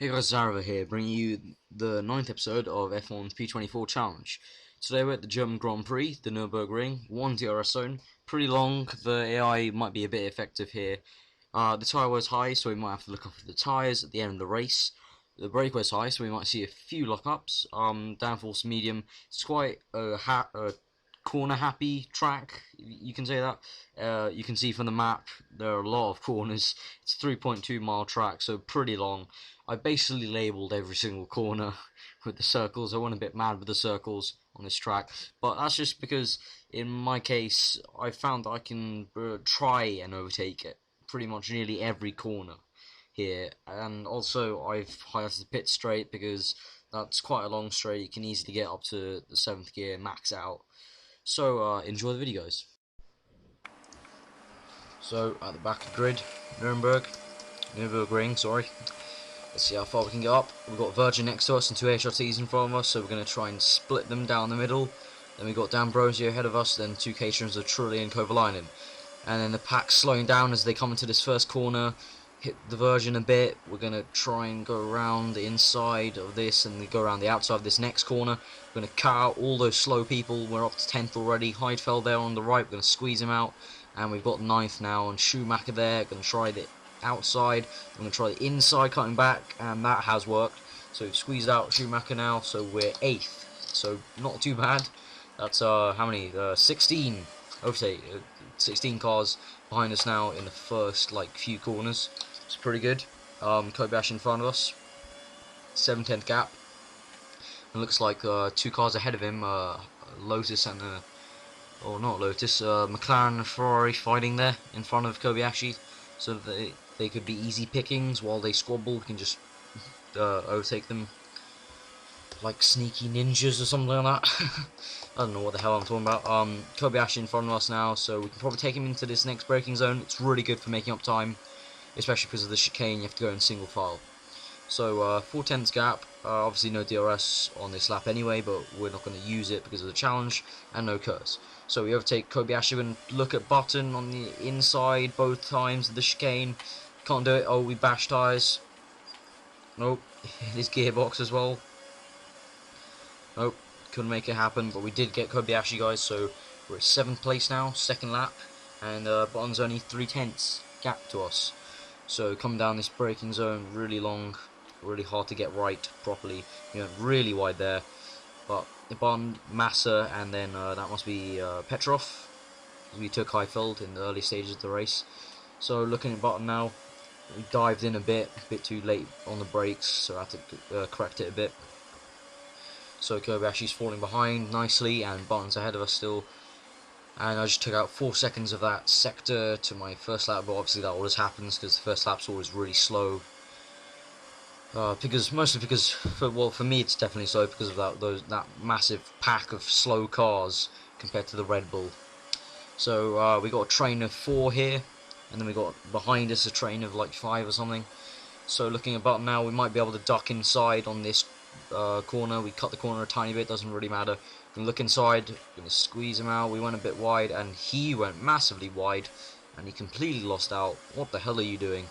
Hey guys, Zara here, bringing you the 9th episode of F1's P24 Challenge. Today we're at the German Grand Prix, the Nürburgring, 1 DRS zone. Pretty long, the AI might be a bit effective here. The tyre wear's high, so we might have to look after the tyres at the end of the race. The brake wear's high, so we might see a few lockups. Downforce medium, it's quite a corner happy track, you can say that. You can see from the map there are a lot of corners. It's a 3.2 mile track, so pretty long. I basically labelled every single corner with the circles. I went a bit mad with the circles on this track, but that's just because in my case I found that I can try and overtake it pretty much nearly every corner here. And also I've highlighted the pit straight because that's quite a long straight. You can easily get up to the 7th gear, max out. So enjoy the videos. So at the back of the grid, Nürburgring, sorry. Let's see how far we can get up. We've got Virgin next to us and two HRTs in front of us, so we're going to try and split them down the middle. Then we've got D'Ambrosio ahead of us, then two caterers of Trulli and Kovalainen. And then the pack's slowing down as they come into this first corner, hit the Virgin a bit. We're going to try and go around the inside of this and go around the outside of this next corner. We're going to cut out all those slow people. We're up to 10th already. Heidfeld there on the right, we're going to squeeze him out. And we've got 9th now, and Schumacher there, going to try the outside. I'm going to try the inside cutting back, and that has worked. So we've squeezed out Schumacher now, so we're 8th. So not too bad. That's how many? 16. Overtake 16 cars behind us now in the first few corners. It's pretty good. Kobayashi in front of us, 7/10 gap. It looks like two cars ahead of him, Lotus and not Lotus, McLaren and Ferrari fighting there in front of Kobayashi, so that they could be easy pickings while they squabble. We can just overtake them like sneaky ninjas or something like that. I don't know what the hell I'm talking about. Kobayashi in front of us now, so we can probably take him into this next braking zone. It's really good for making up time, especially because of the chicane. You have to go in single file. So 4/10 gap. Obviously no DRS on this lap anyway, but we're not going to use it because of the challenge, and no curse. So we overtake Kobayashi and look at Button on the inside both times of the chicane. Can't do it. Oh, we bash tyres. Nope. His gearbox as well. Nope. Couldn't make it happen, but we did get Kobayashi, guys. So we're at 7th place now, second lap, and Button's only 3/10 gap to us. So coming down this braking zone, really long, really hard to get right properly. We went really wide there, but Button, Massa, and then that must be Petrov. We took Heidfeld in the early stages of the race. So looking at Button now, we dived in a bit too late on the brakes, so I had to correct it a bit. So Kobayashi's falling behind nicely, and Button's ahead of us still. And I just took out 4 seconds of that sector to my first lap, but obviously that always happens because the first lap's always really slow. Mostly because for me it's definitely slow because of that massive pack of slow cars compared to the Red Bull. So we got a train of 4 here, and then we got behind us a train of like 5 or something. So looking at Button now, we might be able to duck inside on this corner. We cut the corner a tiny bit, doesn't really matter. We can look inside, gonna squeeze him out. We went a bit wide, and he went massively wide, and he completely lost out. What the hell are you doing?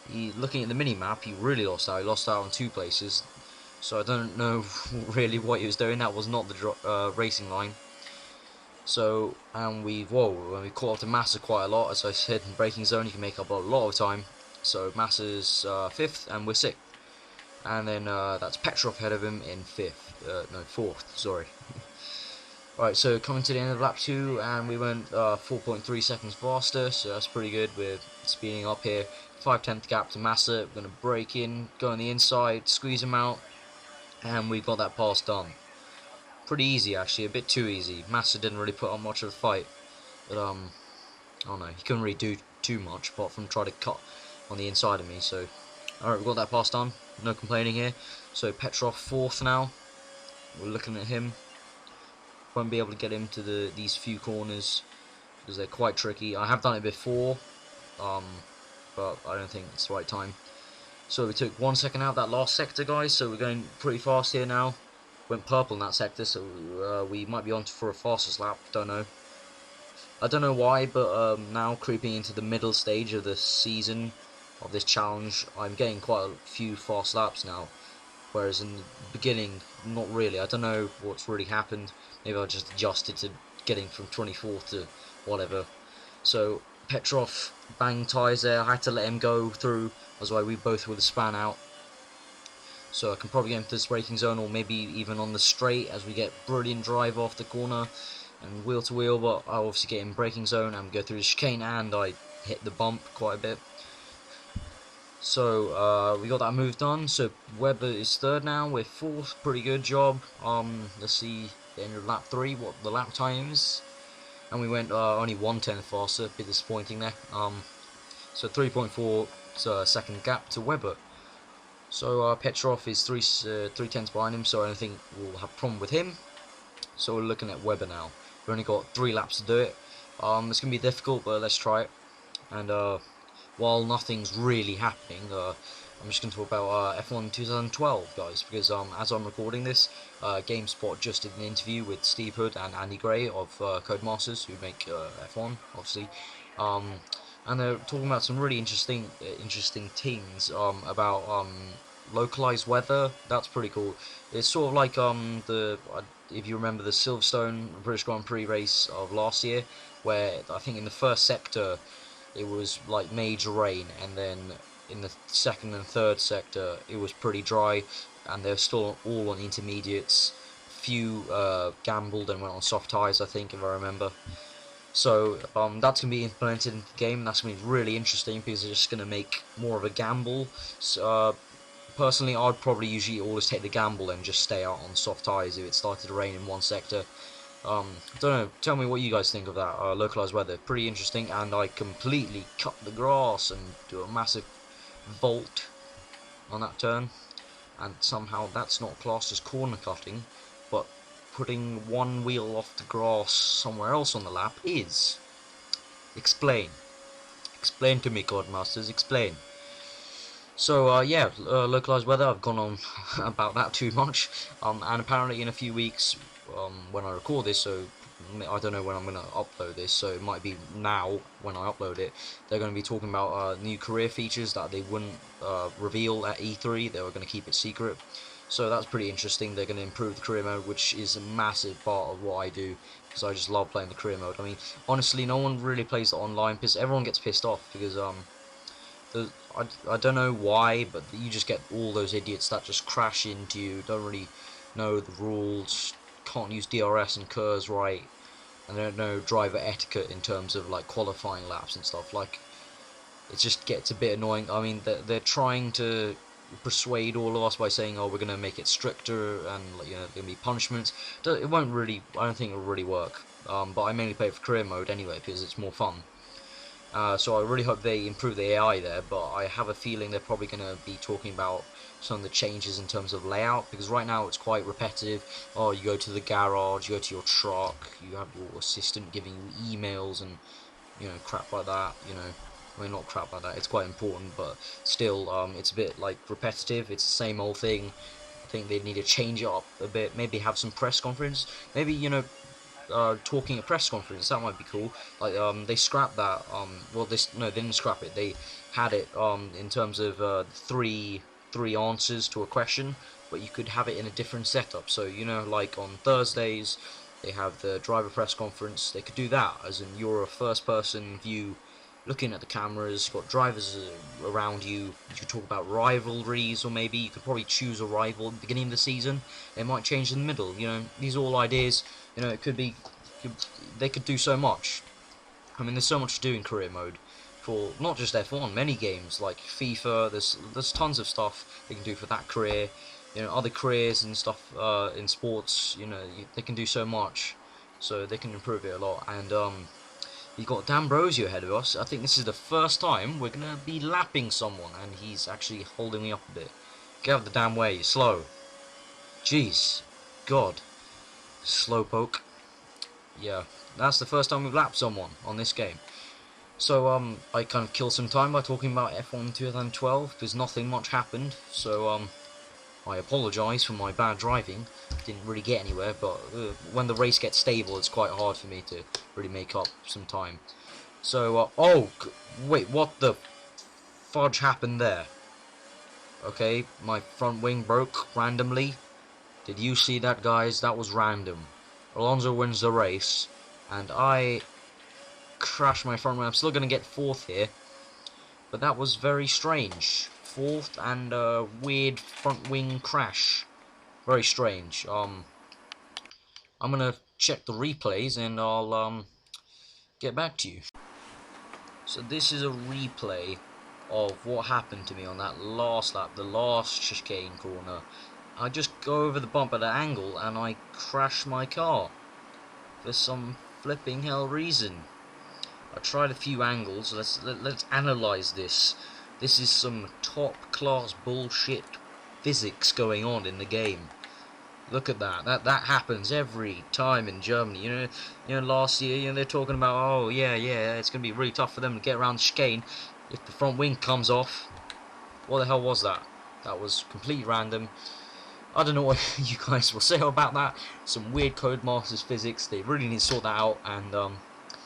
Looking at the mini map, he really lost out. He lost out on 2 places, so I don't know really what he was doing. That was not the racing line. So, and we caught up to Massa quite a lot. As I said, in braking zone you can make up a lot of time. So Massa's 5th, and we're 6th. And then that's Petrov ahead of him in 4th, sorry. Right, so coming to the end of lap 2, and we went 4.3 seconds faster, so that's pretty good. We're speeding up here. 5/10 gap to Massa. We're going to brake in, go on the inside, squeeze him out, and we got that pass done. Pretty easy actually, a bit too easy. Massa didn't really put on much of a fight, but I don't know, he couldn't really do too much apart from try to cut on the inside of me. So alright, we got that pass done, no complaining here. So Petrov 4th now, we're looking at him. Won't be able to get him to these few corners because they're quite tricky. I have done it before, but I don't think it's the right time. So we took 1 second out of that last sector, guys, so we're going pretty fast here now. Went purple in that sector, so we might be on for a fastest lap, don't know. I don't know why, but now creeping into the middle stage of the season, of this challenge. I'm getting quite a few fast laps now, whereas in the beginning, not really. I don't know what's really happened. Maybe I just adjusted to getting from 24th to whatever. So Petrov banged tyres there. I had to let him go through. That's why we both were the span out. So I can probably get into this braking zone, or maybe even on the straight as we get brilliant drive off the corner and wheel to wheel. But I obviously get in braking zone and go through the chicane, and I hit the bump quite a bit. So we got that move done. So Webber is third now. We're fourth. Pretty good job. Let's see the end of lap 3. What the lap time is. And we went only 1/10 faster. A bit disappointing there. So 3.4 second gap to Webber. So Petrov is 3/10 behind him, so I don't think we'll have a problem with him. So we're looking at Webber now. We've only got 3 laps to do it. It's going to be difficult, but let's try it. And while nothing's really happening, I'm just going to talk about F1 2012, guys, because as I'm recording this, GameSpot just did an interview with Steve Hood and Andy Gray of Codemasters, who make F1, obviously. And they're talking about some really interesting things about localized weather. That's pretty cool. It's sort of like if you remember the Silverstone British Grand Prix race of last year, where I think in the first sector it was like major rain, and then in the second and third sector it was pretty dry, and they're still all on intermediates. Few gambled and went on soft tyres, I think, if I remember. So that's going to be implemented in the game, and that's going to be really interesting because it's just going to make more of a gamble. So, personally, I'd probably usually always take the gamble and just stay out on soft tyres if it started to rain in one sector. I don't know, tell me what you guys think of that localized weather. Pretty interesting, and I completely cut the grass and do a massive vault on that turn, and somehow that's not classed as corner cutting, but putting one wheel off the grass somewhere else on the lap is. Explain. Explain to me, Codemasters, explain. So, yeah, localized weather, I've gone on about that too much, and apparently in a few weeks, when I record this, so I don't know when I'm going to upload this, so it might be now when I upload it, they're going to be talking about new career features that they wouldn't reveal at E3, they were going to keep it secret. So that's pretty interesting. They're going to improve the career mode, which is a massive part of what I do, because I just love playing the career mode. I mean, honestly, no one really plays the online, because everyone gets pissed off, because I don't know why, but you just get all those idiots that just crash into you, don't really know the rules, can't use DRS and KERS right, and they don't know driver etiquette in terms of like qualifying laps and stuff. Like, it just gets a bit annoying. I mean, they're trying to persuade all of us by saying, oh, we're going to make it stricter and, you know, there's going to be punishments. It won't really, I don't think it'll really work, but I mainly play it for career mode anyway because it's more fun. So I really hope they improve the AI there, but I have a feeling they're probably going to be talking about some of the changes in terms of layout, because right now it's quite repetitive. Oh, you go to the garage, you go to your truck, you have your assistant giving you emails and, you know, crap like that, you know. I mean, not crap like that, it's quite important, but still, it's a bit, like, repetitive, it's the same old thing. I think they need to change it up a bit, maybe have some press conference, maybe, you know, talking at press conference, that might be cool. Like, they scrapped that, well, no, they didn't scrap it, they had it, in terms of, three answers to a question, but you could have it in a different setup, so, you know, like, on Thursdays, they have the driver press conference, they could do that, as in, you're a first-person view, looking at the cameras, you've got drivers around you, you could talk about rivalries, or maybe you could probably choose a rival at the beginning of the season, they might change in the middle, you know, these are all ideas, you know, it could be, they could do so much. I mean, there's so much to do in career mode, for not just F1, many games, like FIFA, there's tons of stuff they can do for that career, you know, other careers and stuff, in sports, you know, they can do so much, so they can improve it a lot, and, you've got D'Ambrosio ahead of us. I think this is the first time we're going to be lapping someone, and he's actually holding me up a bit. Get out of the damn way, you're slow. Jeez. God. Slowpoke. Yeah, that's the first time we've lapped someone on this game. So, I kind of killed some time by talking about F1 2012, because nothing much happened, so, I apologise for my bad driving. Didn't really get anywhere, but when the race gets stable, it's quite hard for me to really make up some time. So, oh, wait, what the fudge happened there? Okay, my front wing broke randomly. Did you see that, guys? That was random. Alonso wins the race, and I crashed my front wing. I'm still going to get 4th here, but that was very strange. 4th and a weird front wing crash. Very strange. I'm going to check the replays, and I'll get back to you. So this is a replay of what happened to me on that last lap, the last chicane corner. I just go over the bump at an angle and I crash my car for some flipping hell reason. I tried a few angles. Let's analyze this. This is some top class bullshit physics going on in the game. Look at that. That happens every time in Germany. You know, last year, they're talking about, oh yeah, it's gonna be really tough for them to get around the chicane if the front wing comes off. What the hell was that? That was completely random. I don't know what you guys will say about that. Some weird Codemasters physics. They really need to sort that out, and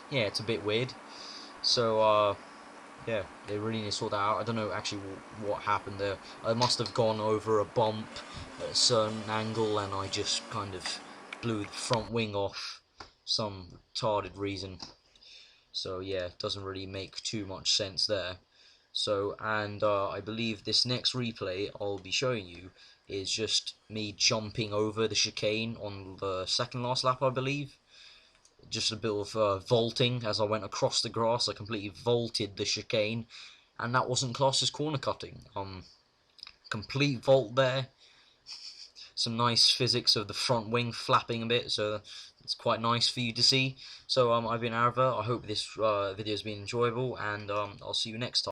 yeah, it's a bit weird. So yeah, they really need to sort that out. I don't know actually what happened there. I must have gone over a bump at a certain angle, and I just kind of blew the front wing off. Some retarded reason. So yeah, it doesn't really make too much sense there. So, and I believe this next replay I'll be showing you is just me jumping over the chicane on the second last lap, I believe. Just a bit of vaulting as I went across the grass. I completely vaulted the chicane, and that wasn't classed as corner cutting. Complete vault there. Some nice physics of the front wing flapping a bit, so it's quite nice for you to see. So I've been Arva. I hope this video has been enjoyable, and I'll see you next time.